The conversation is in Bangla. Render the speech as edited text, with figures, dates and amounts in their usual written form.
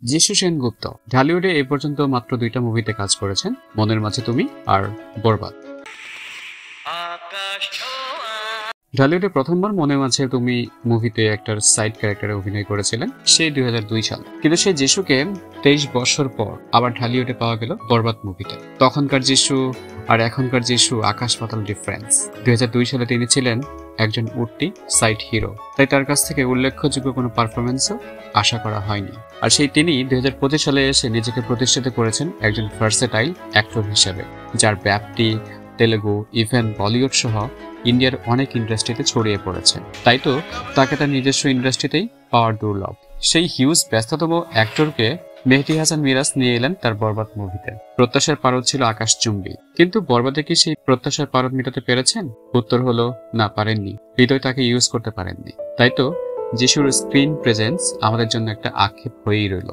যিশু সেনগুপ্ত ঢালিউডে এ পর্যন্ত মাত্র 2টা মুভিতে কাজ করেছেন, মনের মাঝে তুমি আর বরবাদ। ঢালিউডে প্রথমবার মনের মাঝে তুমি মুভিতে একটা সাইড ক্যারেক্টারে অভিনয় করেছিলেন সেই 2002 সালে, কিন্তু সেই যিশুকে 23 বছর পর আবার ঢালিউডে পাওয়া গেল বরবাদ মুভিতে। তখনকার যিশু আর এখনকার যিশু আকাশ পাতাল ডিফারেন্স। 2002 সালে তিনি ছিলেন একজন উঠতি সাইড হিরো, তাই তার কাছ থেকে উল্লেখযোগ্য কোনো পারফরমেন্সও আশা করা হয়নি। আর সেই তিনি 2025 সালে এসে নিজেকে প্রতিষ্ঠিত করেছেন একজন ভার্সেটাইল অ্যাক্টর হিসেবে, যার ব্যাপ্তি তেলেগু ইভেন বলিউড সহ ইন্ডিয়ার অনেক ইন্ডাস্ট্রিতে ছড়িয়ে পড়েছে। তাই তো তাকে তার নিজস্ব ইন্ডাস্ট্রিতেই পাওয়ার দুর্লভ। সেই হিউজ ব্যস্ততম অ্যাক্টরকে মেহেদী হাসান মিরাজ নিয়ে এলেন তার বরবাদ মুভিতে। প্রত্যাশার পারদ ছিল আকাশচুম্বী, কিন্তু বরবাদে কি সেই প্রত্যাশার পারদ মেটাতে পেরেছেন? উত্তর হলো না, পারেননি। হৃদয় তাকে ইউজ করতে পারেননি। তাই তো যিশুর স্ক্রিন প্রেজেন্স আমাদের জন্য একটা আক্ষেপ হয়েই রইল।